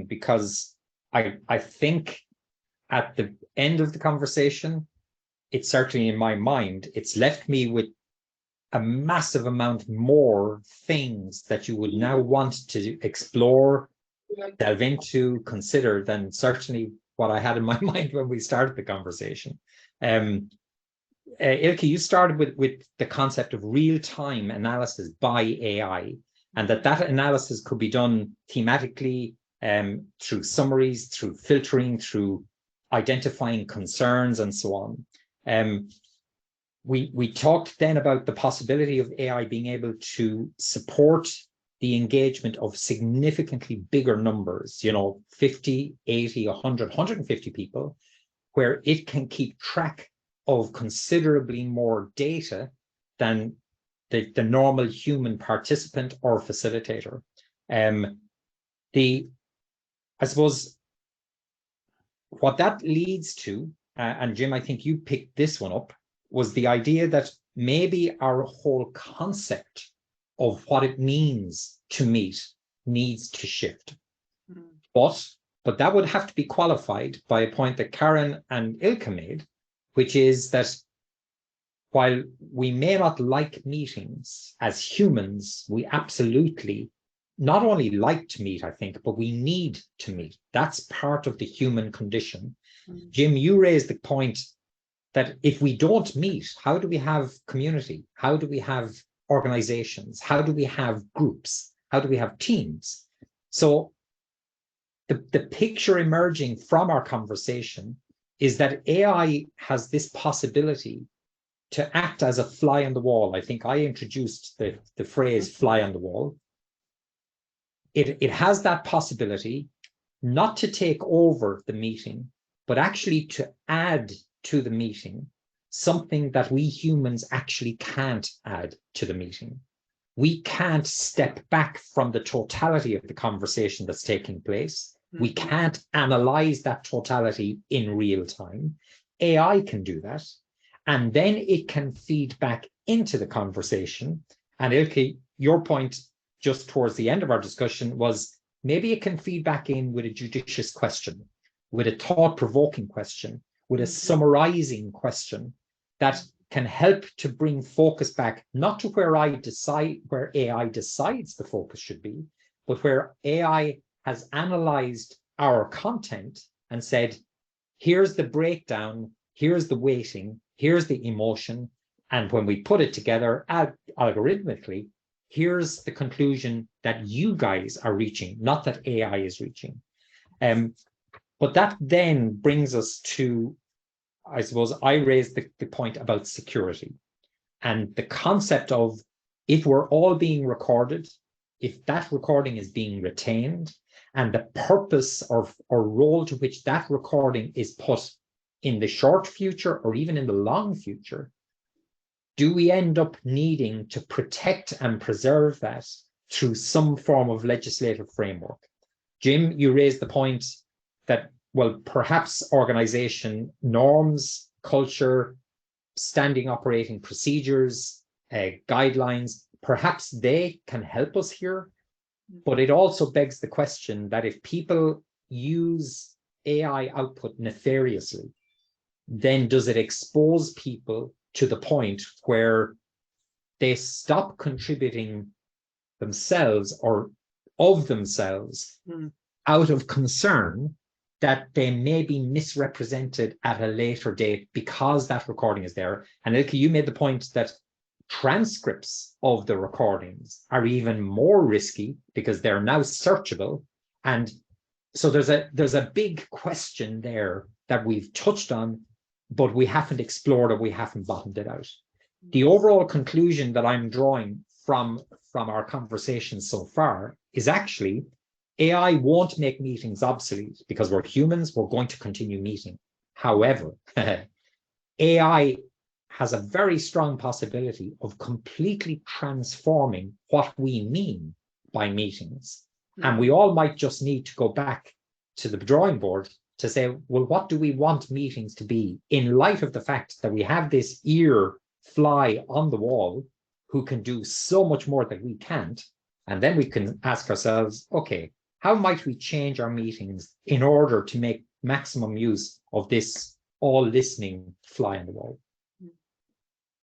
because I think at the end of the conversation, it's certainly in my mind, it's left me with a massive amount more things that you would now want to explore, delve into, consider than certainly what I had in my mind when we started the conversation. Ilke, you started with the concept of real-time analysis by AI, and that analysis could be done thematically, through summaries, through filtering, through identifying concerns, and so on. We talked then about the possibility of AI being able to support the engagement of significantly bigger numbers, 50, 80, 100, 150 people, where it can keep track of considerably more data than the normal human participant or facilitator. I suppose what that leads to, and Jim, I think you picked this one up, was the idea that maybe our whole concept of what it means to meet needs to shift. But that would have to be qualified by a point that Karen and Ilke made, which is that while we may not like meetings as humans, we absolutely not only like to meet, I think, but we need to meet. That's part of the human condition. Jim, you raised the point that if we don't meet, how do we have community? How do we have organizations? How do we have groups? How do we have teams? So the picture emerging from our conversation is that AI has this possibility to act as a fly on the wall. I think I introduced the phrase fly on the wall. It has that possibility not to take over the meeting, but actually to add to the meeting something that we humans actually can't add to the meeting. We can't step back from the totality of the conversation that's taking place. We can't analyze that totality in real time. AI can do that. And then it can feed back into the conversation. And Ilke, your point just towards the end of our discussion was maybe it can feed back in with a judicious question, with a thought-provoking question, with a summarizing question that can help to bring focus back, not to where AI decides the focus should be, but where AI has analyzed our content and said, here's the breakdown, here's the weighting, here's the emotion, and when we put it together algorithmically, here's the conclusion that you guys are reaching, not that AI is reaching. But that then brings us to, I suppose, I raised the point about security and the concept of if we're all being recorded, if that recording is being retained, and the purpose or role to which that recording is put in the short future or even in the long future, do we end up needing to protect and preserve that through some form of legislative framework? Jim, you raised the point that, well, perhaps organization norms, culture, standing operating procedures, guidelines, perhaps they can help us here. But it also begs the question that if people use AI output nefariously, then does it expose people to the point where they stop contributing themselves or of themselves out of concern that they may be misrepresented at a later date because that recording is there? And Ilke, you made the point that transcripts of the recordings are even more risky because they're now searchable. And so there's a big question there that we've touched on, but we haven't explored or we haven't bottomed it out. The overall conclusion that I'm drawing from our conversation so far is actually AI won't make meetings obsolete because we're humans, we're going to continue meeting. However, AI has a very strong possibility of completely transforming what we mean by meetings. And we all might just need to go back to the drawing board to say, well, what do we want meetings to be in light of the fact that we have this ear fly on the wall who can do so much more that we can't? And then we can ask ourselves, okay, how might we change our meetings in order to make maximum use of this all listening fly on the wall?